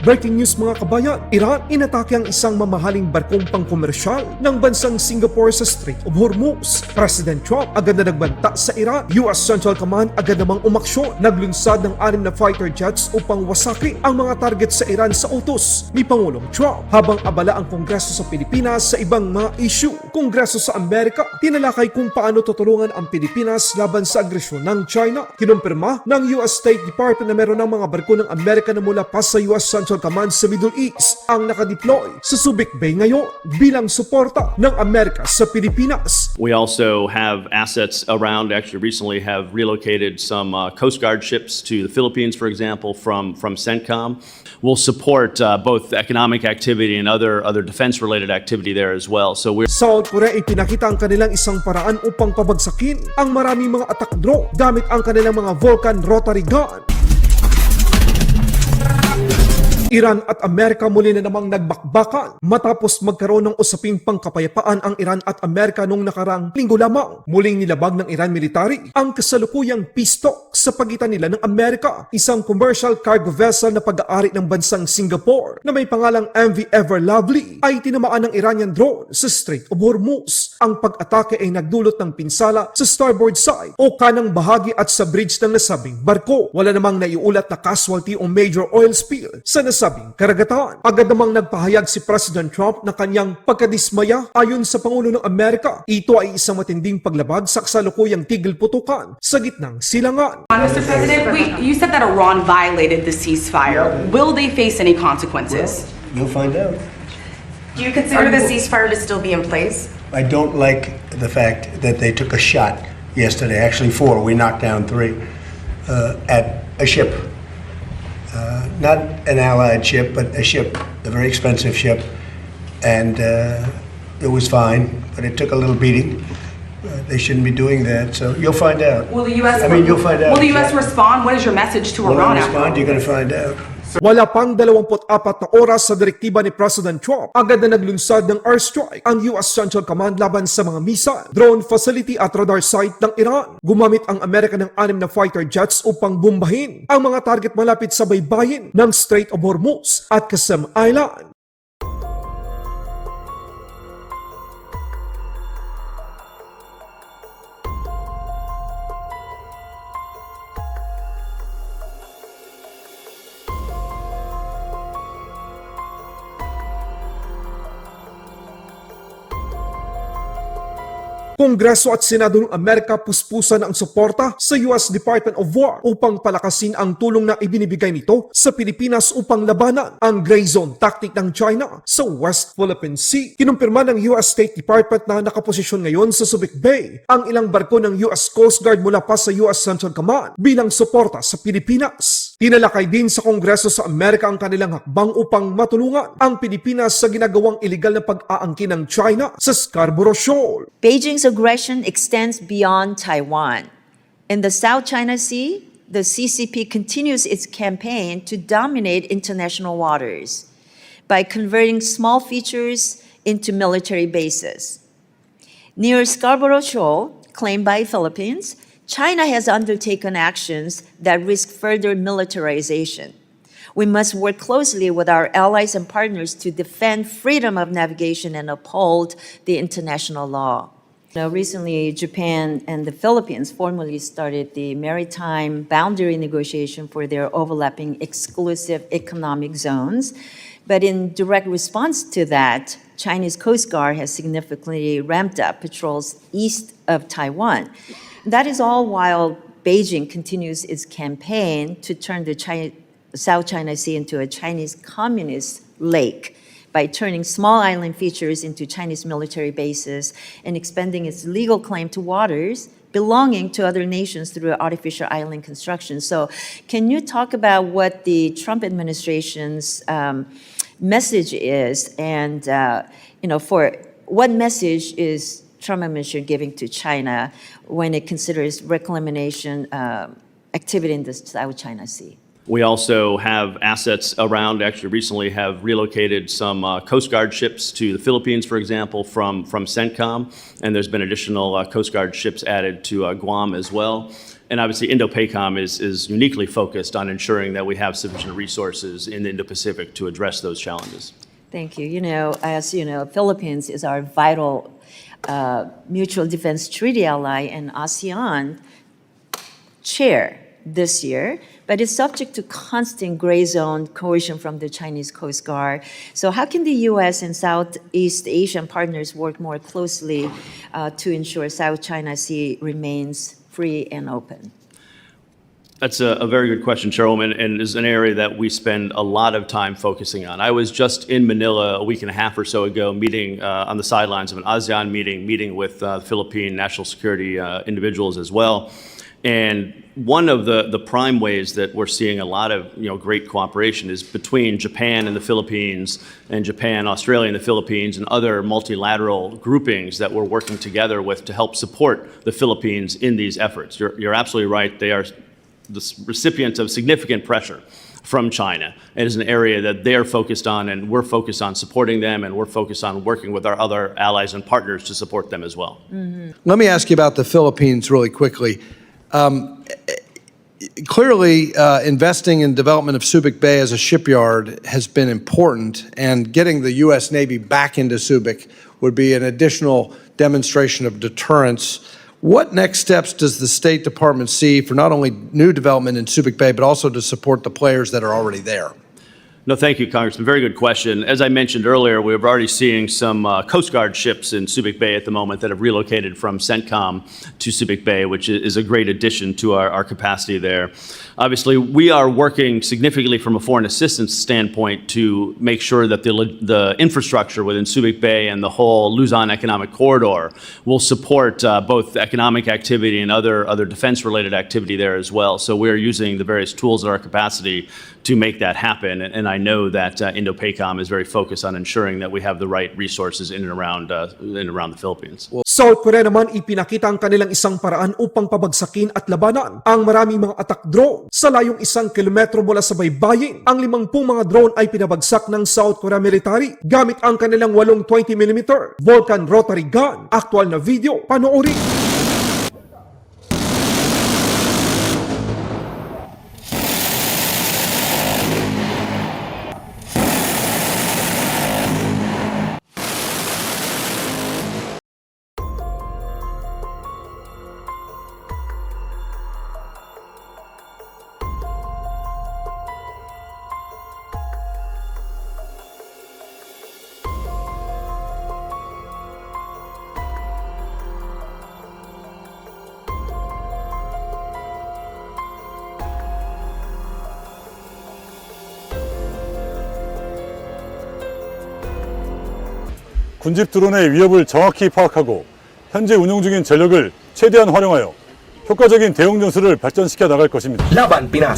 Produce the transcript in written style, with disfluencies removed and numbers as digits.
Breaking news mga kabayan, Iran inatake ang isang mamahaling barkong pangkomersyal ng bansang Singapore sa Strait of Hormuz. President Trump agad na nagbanta sa Iran. US Central Command agad namang umaksyon. Naglunsad ng 6 na fighter jets upang wasakin ang mga target sa Iran sa utos ni Pangulong Trump. Habang abala ang Kongreso sa Pilipinas sa ibang mga issue, Kongreso sa Amerika tinalakay kung paano tutulungan ang Pilipinas laban sa agresyon ng China. Kinumpirma ng US State Department na meron ng mga barko ng Amerika na mula pa sa US Central Command sa Middle East ang nakadeploy sa Subic Bay ngayon bilang suporta ng Amerika sa Pilipinas. We also have assets around, actually recently have relocated some Coast Guard ships to the Philippines, for example, from CENTCOM. We'll support both economic activity and other defense-related activity there as well. So we're South Korea ay pinakita ang kanilang isang paraan upang pabagsakin ang maraming mga attack drone gamit ang kanilang mga Vulcan rotary gun. Iran at Amerika muli na namang nagbakbakan matapos magkaroon ng usaping pangkapayapaan ang Iran at Amerika noong nakarang linggo lamang. Muling nilabag ng Iran military ang kasalukuyang peace talk sa pagitan nila ng Amerika, isang commercial cargo vessel na pag-aari ng bansang Singapore na may pangalang MV Everlovely ay tinamaan ng Iranian drone sa Strait of Hormuz. Ang pag-atake ay nagdulot ng pinsala sa starboard side o kanang bahagi at sa bridge ng nasabing barko. Wala namang naiulat na casualty o major oil spill sa nasabing karagatan. Agad namang nagpahayag si President Trump na kanyang pagkadismaya ayon sa Pangulo ng Amerika. Ito ay isang matinding paglabag sa kasalukuyang tigil putukan sa gitnang silangan. Mr. President, you said that Iran violated the ceasefire. Will they face any consequences? You'll find out. Do you consider the ceasefire to still be in place? I don't like the fact that they took a shot yesterday, actually 4, we knocked down 3, at a ship. Not an allied ship, but a ship, a very expensive ship. And it was fine, but it took a little beating. They shouldn't be doing that, so you'll find out. Will the U.S. You'll find out. Will the U.S. respond? What is your message to Will Iran they after respond? all You're going to this? find out. Wala pang 24 na oras sa direktiba ni President Trump, agad na naglunsad ng airstrike ang US Central Command laban sa mga missile, drone facility at radar site ng Iran. Gumamit ang Amerika ng 6 na fighter jets upang bombahin ang mga target malapit sa baybayin ng Strait of Hormuz at Qasem Island. Kongreso at Senado ng Amerika puspusan ang suporta sa US Department of War upang palakasin ang tulong na ibinibigay nito sa Pilipinas upang labanan ang gray zone tactic ng China sa West Philippine Sea. Kinumpirma ng US State Department na nakaposisyon ngayon sa Subic Bay ang ilang barko ng US Coast Guard mula pa sa US Central Command bilang suporta sa Pilipinas. Tinalakay din sa Kongreso sa Amerika ang kanilang hakbang upang matulungan ang Pilipinas sa ginagawang iligal na pag-aangkin ng China sa Scarborough Shoal. Beijing's aggression extends beyond Taiwan. In the South China Sea, the CCP continues its campaign to dominate international waters by converting small features into military bases. Near Scarborough Shoal, claimed by Philippines, China has undertaken actions that risk further militarization. We must work closely with our allies and partners to defend freedom of navigation and uphold the international law. Now, recently, Japan and the Philippines formally started the maritime boundary negotiation for their overlapping exclusive economic zones. But in direct response to that, Chinese Coast Guard has significantly ramped up patrols east of Taiwan. That is all while Beijing continues its campaign to turn the South China Sea into a Chinese communist lake by turning small island features into Chinese military bases and expanding its legal claim to waters belonging to other nations through artificial island construction. So can you talk about what the Trump administration's message is and, for what message is Trump administration giving to China when it considers reclamation activity in the South China Sea? We also have assets around, actually recently have relocated some Coast Guard ships to the Philippines, for example, from CENTCOM, and there's been additional Coast Guard ships added to Guam as well. And obviously, INDOPACOM is uniquely focused on ensuring that we have sufficient resources in the Indo-Pacific to address those challenges. Thank you. You know, as you know, Philippines is our vital mutual defense treaty ally and ASEAN chair this year, but it's subject to constant gray zone coercion from the Chinese Coast Guard. So how can the U.S. and Southeast Asian partners work more closely to ensure South China Sea remains free and open? That's a very good question, Chairwoman, and is an area that we spend a lot of time focusing on. I was just in Manila a week and a half or so ago, meeting on the sidelines of an ASEAN meeting with Philippine national security individuals as well. And one of the prime ways that we're seeing a lot of great cooperation is between Japan and the Philippines, and Japan, Australia, and the Philippines, and other multilateral groupings that we're working together with to help support the Philippines in these efforts. You're absolutely right. They are the recipients of significant pressure from China. It is an area that they're focused on, and we're focused on supporting them, and we're focused on working with our other allies and partners to support them as well. Let me ask you about the Philippines really quickly. Clearly, investing in development of Subic Bay as a shipyard has been important, and getting the U.S. Navy back into Subic would be an additional demonstration of deterrence. What next steps does the State Department see for not only new development in Subic Bay, but also to support the players that are already there? No, thank you, Congressman. Very good question. As I mentioned earlier, we're already seeing some Coast Guard ships in Subic Bay at the moment that have relocated from CENTCOM to Subic Bay, which is a great addition to our capacity there. Obviously, we are working significantly from a foreign assistance standpoint to make sure that the infrastructure within Subic Bay and the whole Luzon Economic Corridor will support both economic activity and other defense-related activity there as well. So we are using the various tools at our capacity to make that happen. And I know that INDOPACOM is very focused on ensuring that we have the right resources in and around the Philippines. South Korea naman ipinakita ang kanilang isang paraan upang pabagsakin at labanan ang maraming mga attack drone. Sa layong 1 kilometro mula sa baybayin, ang 50 mga drone ay pinabagsak ng South Korea military gamit ang kanilang 8 20mm Vulcan rotary gun. Aktual na video, panoorin. 군집 드론의 위협을 정확히 파악하고 현재 운용 중인 전력을 최대한 활용하여 효과적인 대응 전술을 발전시켜 나갈 것입니다. Laban Pinas.